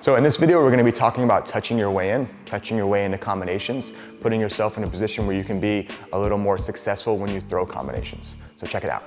So in this video, we're gonna be talking about touching your way into combinations, putting yourself in a position where you can be a little more successful when you throw combinations. So check it out.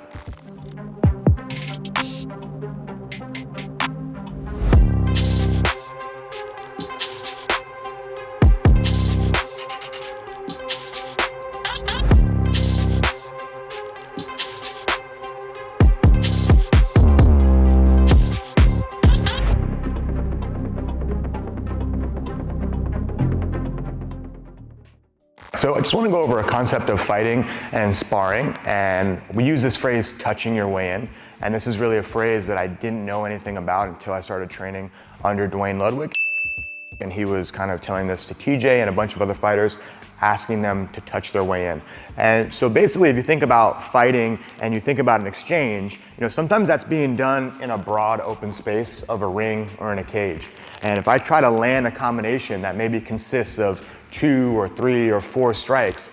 So I just want to go over a concept of fighting and sparring, and we use this phrase touching your way in, and this is really a phrase that I didn't know anything about until I started training under Dwayne Ludwig, and he was kind of telling this to TJ and a bunch of other fighters, asking them to touch their way in. And so basically, if you think about fighting and you think about an exchange, sometimes that's being done in a broad open space of a ring or in a cage. And if I try to land a combination that maybe consists of 2 or 3 or 4 strikes,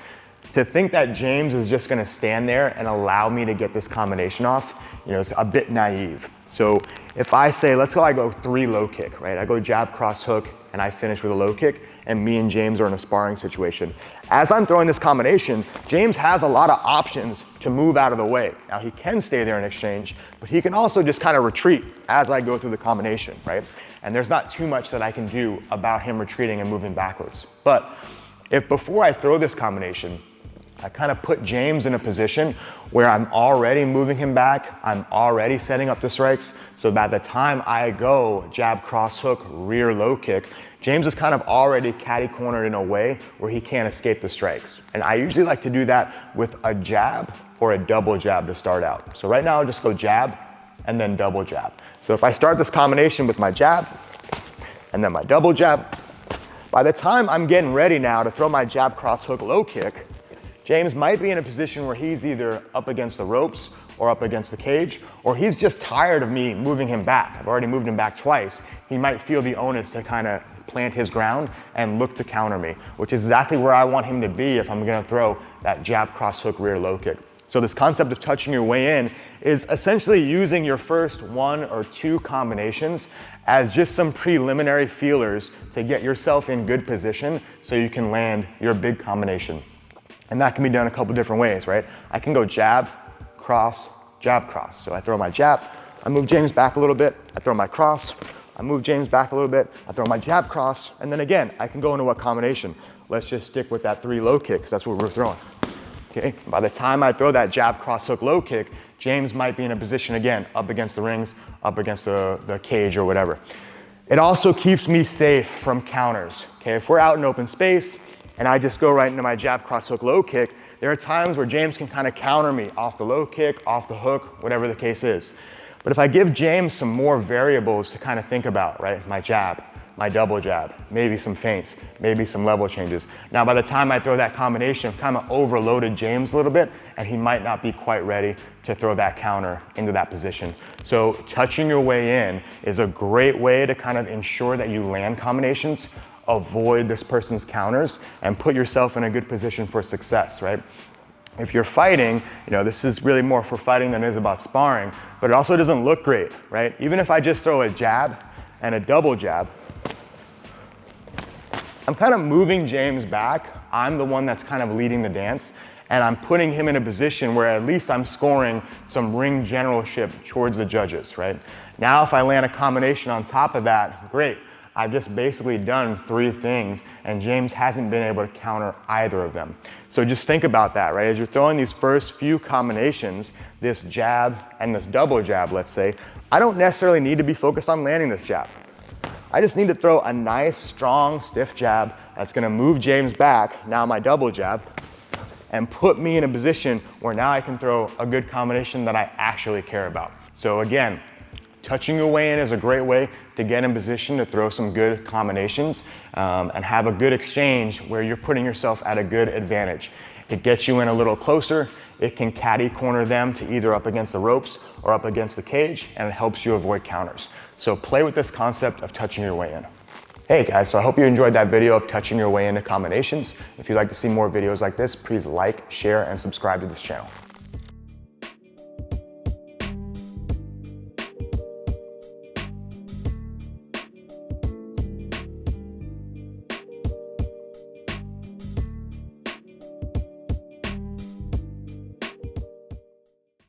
to think that James is just gonna stand there and allow me to get this combination off, it's a bit naive. So if I say, I go 3 low kick, right? I go jab, cross, hook, and I finish with a low kick, and me and James are in a sparring situation. As I'm throwing this combination, James has a lot of options to move out of the way. Now he can stay there in exchange, but he can also just kind of retreat as I go through the combination, right? And there's not too much that I can do about him retreating and moving backwards. But if before I throw this combination, I kind of put James in a position where I'm already moving him back, I'm already setting up the strikes, so by the time I go jab, cross hook, rear low kick, James is kind of already catty cornered in a way where he can't escape the strikes. And I usually like to do that with a jab or a double jab to start out. So right now I'll just go jab and then double jab. So if I start this combination with my jab and then my double jab, by the time I'm getting ready now to throw my jab, cross hook, low kick, James might be in a position where he's either up against the ropes or up against the cage, or he's just tired of me moving him back. I've already moved him back twice. He might feel the onus to kind of plant his ground and look to counter me, which is exactly where I want him to be if I'm gonna throw that jab, cross hook, rear low kick. So this concept of touching your way in is essentially using your first 1 or 2 combinations as just some preliminary feelers to get yourself in good position so you can land your big combination. And that can be done a couple different ways, right? I can go jab, cross, jab, cross. So I throw my jab, I move James back a little bit, I throw my cross, I move James back a little bit, I throw my jab, cross, and then again, I can go into a combination. Let's just stick with that 3 low kick, because that's what we're throwing. Okay, by the time I throw that jab, cross, hook, low kick, James might be in a position again, up against the rings, up against the cage or whatever. It also keeps me safe from counters. Okay, if we're out in open space and I just go right into my jab, cross, hook, low kick, there are times where James can kind of counter me off the low kick, off the hook, whatever the case is. But if I give James some more variables to kind of think about, right? My jab, my double jab, maybe some feints, maybe some level changes. Now, by the time I throw that combination, I've kind of overloaded James a little bit, and he might not be quite ready to throw that counter into that position. So touching your way in is a great way to kind of ensure that you land combinations, avoid this person's counters, and put yourself in a good position for success, right? If you're fighting, this is really more for fighting than it is about sparring, but it also doesn't look great, right? Even if I just throw a jab and a double jab, I'm kind of moving James back. I'm the one that's kind of leading the dance, and I'm putting him in a position where at least I'm scoring some ring generalship towards the judges, right? Now, if I land a combination on top of that, great. I've just basically done 3 things, and James hasn't been able to counter either of them. So just think about that, right? As you're throwing these first few combinations, this jab and this double jab, let's say, I don't necessarily need to be focused on landing this jab. I just need to throw a nice, strong, stiff jab that's gonna move James back, now my double jab, and put me in a position where now I can throw a good combination that I actually care about. So again, touching your way in is a great way to get in position to throw some good combinations and have a good exchange where you're putting yourself at a good advantage. It gets you in a little closer. It can catty corner them to either up against the ropes or up against the cage, and it helps you avoid counters. So play with this concept of touching your way in. Hey guys, so I hope you enjoyed that video of touching your way into combinations. If you'd like to see more videos like this, please like, share, and subscribe to this channel.